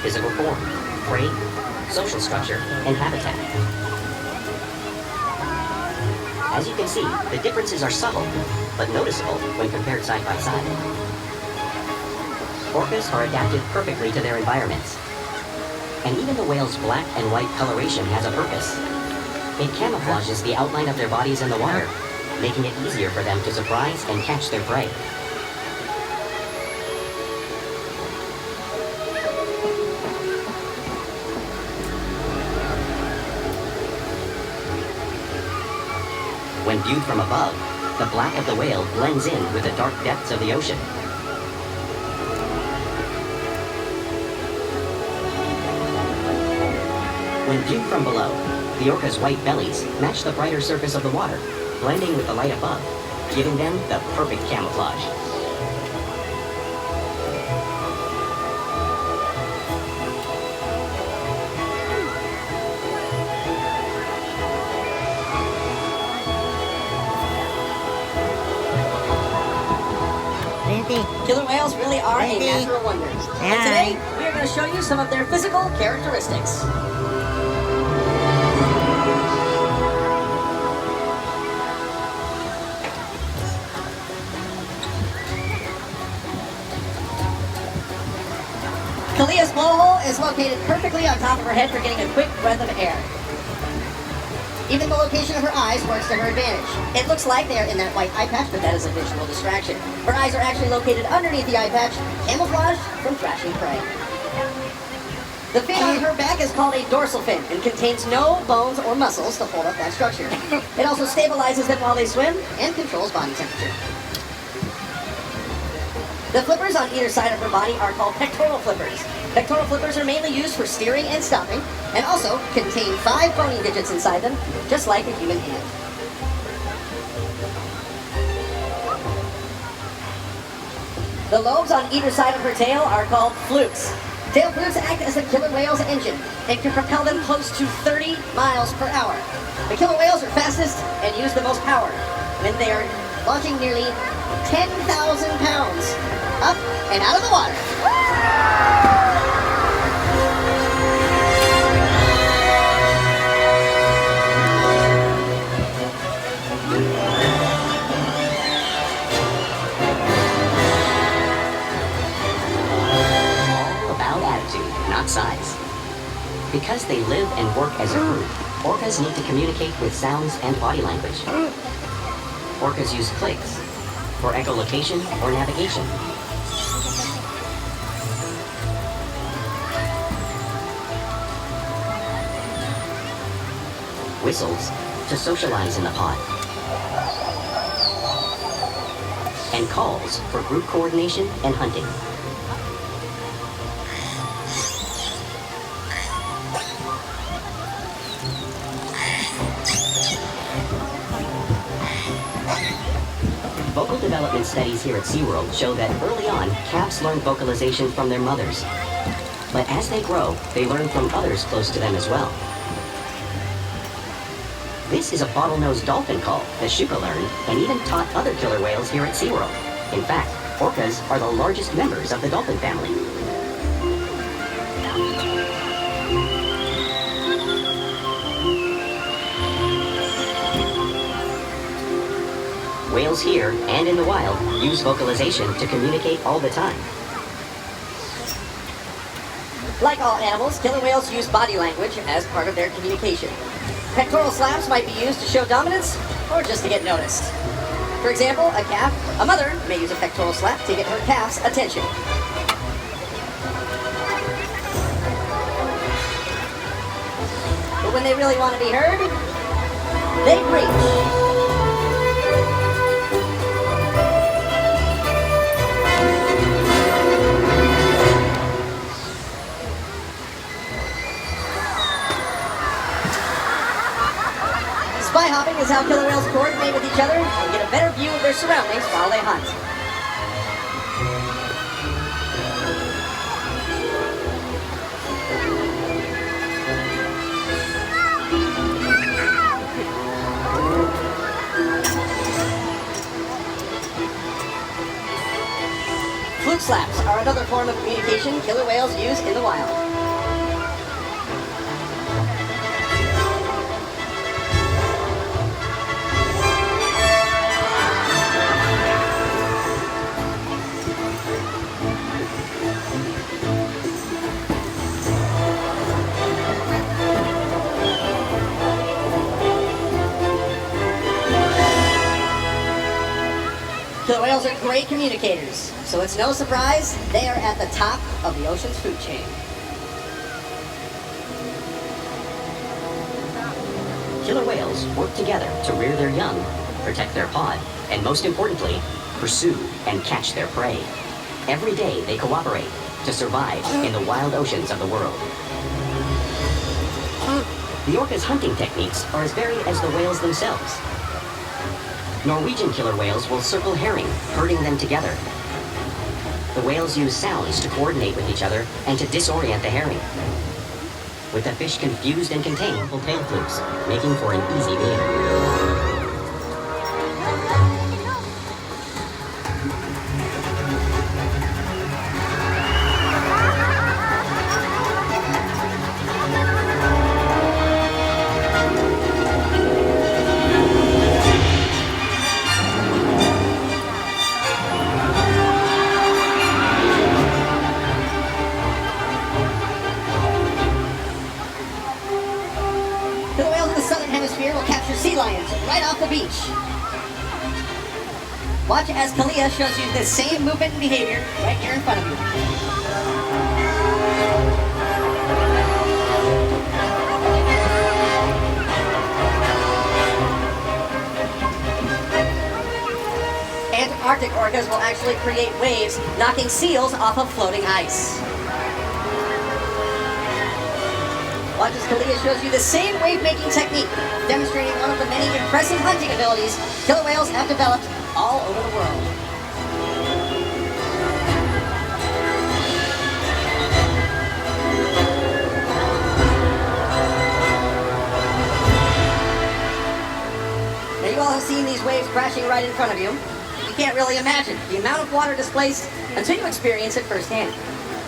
physical form, prey, social structure, and habitat. As you can see, the differences are subtle, but noticeable when compared side by side. Orcas are adapted perfectly to their environments. And even the whale's black and white coloration has a purpose. It camouflages the outline of their bodies in the water, making it easier for them to surprise and catch their prey. When viewed from above, the black of the whale blends in with the dark depths of the ocean. When viewed from below, the orca's white bellies match the brighter surface of the water, blending with the light above, giving them the perfect camouflage. Killer whales really are a natural wonder. And today, we are going to show you some of their physical characteristics. Kalia's blowhole is located perfectly on top of her head for getting a quick breath of air. Even the location of her eyes works to her advantage. It looks like they are in that white eye patch, but that is a visual distraction. Her eyes are actually located underneath the eye patch, camouflaged from thrashing prey. The fin on her back is called a dorsal fin and contains no bones or muscles to hold up that structure. It also stabilizes them while they swim and controls body temperature. The flippers on either side of her body are called pectoral flippers. Pectoral flippers are mainly used for steering and stopping, and also contain 5 bony digits inside them, just like a human hand. The lobes on either side of her tail are called flukes. Tail flukes act as the killer whale's engine and can propel them close to 30 miles per hour. The killer whales are fastest and use the most power when they are launching nearly 10,000 pounds up and out of the water. All about attitude, not size. Because they live and work as a group, orcas need to communicate with sounds and body language. Orcas use clicks for echolocation or navigation. Whistles to socialize in the pod. And calls for group coordination and hunting. Vocal development studies here at Seaworld show that early on, calves learn vocalization from their mothers. But as they grow, they learn from others close to them as well. This is a bottlenose dolphin call that Shuka learned and even taught other killer whales here at Seaworld. In fact, orcas are the largest members of the dolphin family. Whales here and in the wild use vocalization to communicate all the time. Like all animals, killer whales use body language as part of their communication. Pectoral slaps might be used to show dominance or just to get noticed. For example, a mother may use a pectoral slap to get her calf's attention. But when they really want to be heard, they breach. Spy hopping is how killer whales coordinate with each other and get a better view of their surroundings while they hunt. Fluke slaps are another form of communication killer whales use in the wild. great communicators, so it's no surprise they are at the top of the ocean's food chain. Killer whales work together to rear their young, protect their pod, and most importantly, pursue and catch their prey. Every day they cooperate to survive in the wild oceans of the world. The orca's hunting techniques are as varied as the whales themselves. Norwegian killer whales will circle herring, herding them together. The whales use sounds to coordinate with each other and to disorient the herring. With the fish confused and contained, tail flukes, making for an easy meal. Killer whales in the southern hemisphere will capture sea lions right off the beach. Watch as Kalia shows you the same movement and behavior right here in front of you. Antarctic orcas will actually create waves, knocking seals off of floating ice. Watch as Kalia shows you the same wave-making technique, demonstrating one of the many impressive hunting abilities killer whales have developed all over the world. Now you all have seen these waves crashing right in front of you. You can't really imagine the amount of water displaced until you experience it firsthand.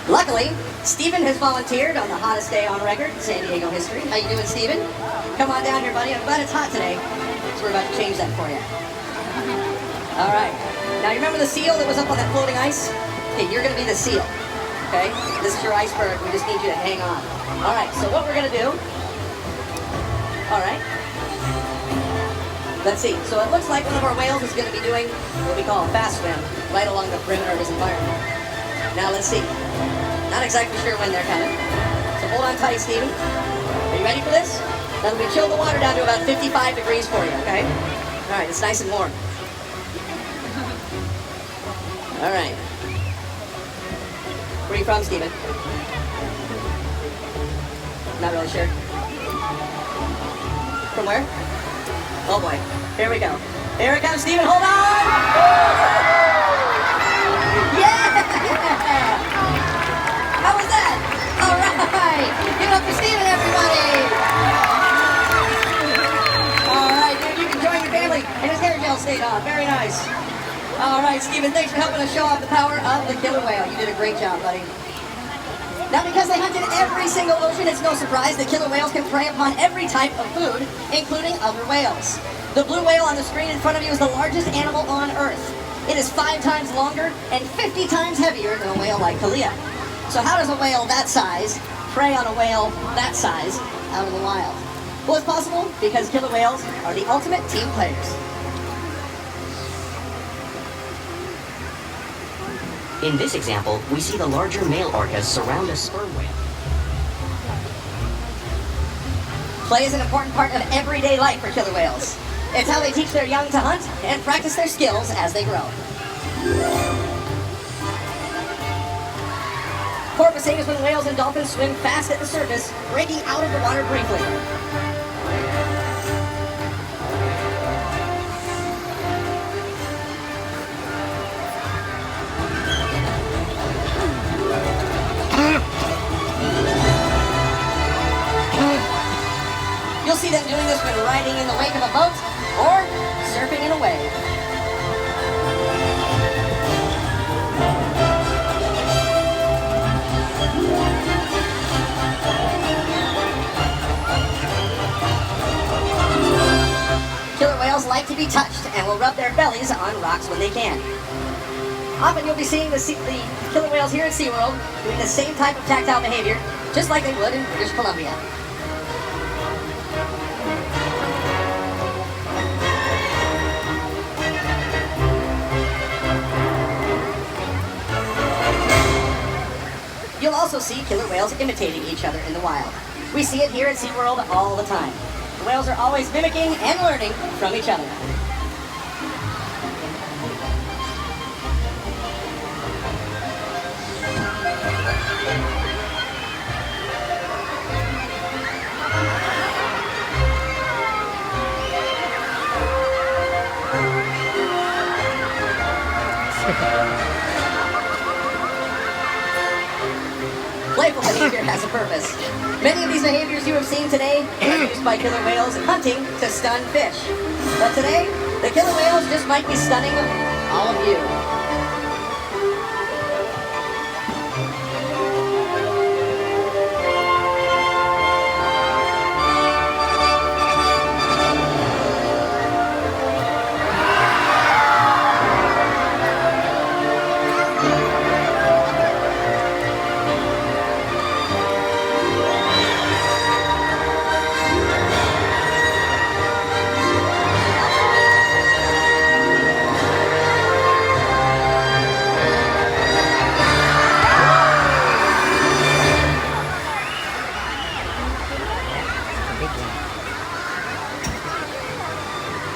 Luckily, Stephen has volunteered on the hottest day on record in San Diego history. How you doing, Stephen? Come on down here, buddy. I'm glad it's hot today, so we're about to change that for you. All right. Now, you remember the seal that was up on that floating ice? Okay, you're going to be the seal, okay? This is your iceberg. We just need you to hang on. All right, so what we're going to do... All right. Let's see. So it looks like one of our whales is going to be doing what we call a fast swim right along the perimeter of his environment. Now, let's see. Not exactly sure when they're coming. So hold on tight, Stephen. Are you ready for this? Now we chill the water down to about 55 degrees for you, okay? All right, it's nice and warm. All right. Where are you from, Stephen? Not really sure. From where? Oh boy. Here we go. Here it comes, Stephen. Hold on! Yeah! How was that? All right. Give it up for Stephen, everybody. All right, dude, you can join your family. And his hair gel stayed on. Very nice. All right, Stephen, thanks for helping us show off the power of the killer whale. You did a great job, buddy. Now, because they hunt in every single ocean, it's no surprise that killer whales can prey upon every type of food, including other whales. The blue whale on the screen in front of you is the largest animal on Earth. It is 5 times longer and 50 times heavier than a whale like Kalia. So how does a whale that size prey on a whale that size out in the wild? Well, it's possible because killer whales are the ultimate team players. In this example, we see the larger male orcas surround a sperm whale. Play is an important part of everyday life for killer whales. It's how they teach their young to hunt and practice their skills as they grow. Porpoising is when whales and dolphins swim fast at the surface, breaking out of the water briefly. You'll see them doing this when riding in the wake of a boat or surfing in a wave. Killer whales like to be touched and will rub their bellies on rocks when they can. Often you'll be seeing the killer whales here at SeaWorld doing the same type of tactile behavior, just like they would in British Columbia. also see killer whales imitating each other in the wild. We see it here at SeaWorld all the time. The whales are always mimicking and learning from each other. Playful behavior has a purpose. Many of these behaviors you have seen today are used by killer whales hunting to stun fish. But today, the killer whales just might be stunning all of you.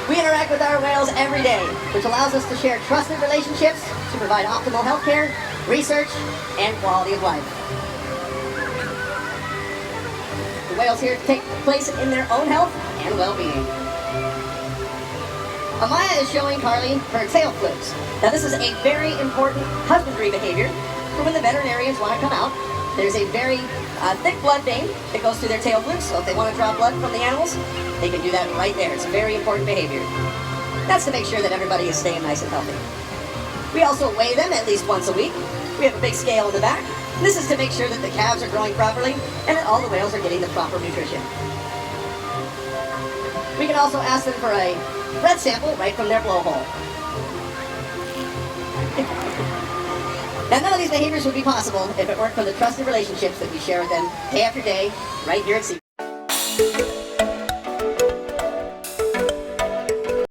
We interact with our whales every day, which allows us to share trusted relationships to provide optimal health care, research, and quality of life. The whales here take place in their own health and well-being. Amaya is showing Carly her tail flips. Now this is a very important husbandry behavior for when the veterinarians want to come out. There's a very thick blood vein that goes through their tail flips, so if they want to draw blood from the animals, they can do that right there. It's a very important behavior. That's to make sure that everybody is staying nice and healthy. We also weigh them at least once a week. We have a big scale in the back. This is to make sure that the calves are growing properly and that all the whales are getting the proper nutrition. We can also ask them for a breath sample right from their blowhole. Now, none of these behaviors would be possible if it weren't for the trusted relationships that we share with them day after day right here at SeaWorld.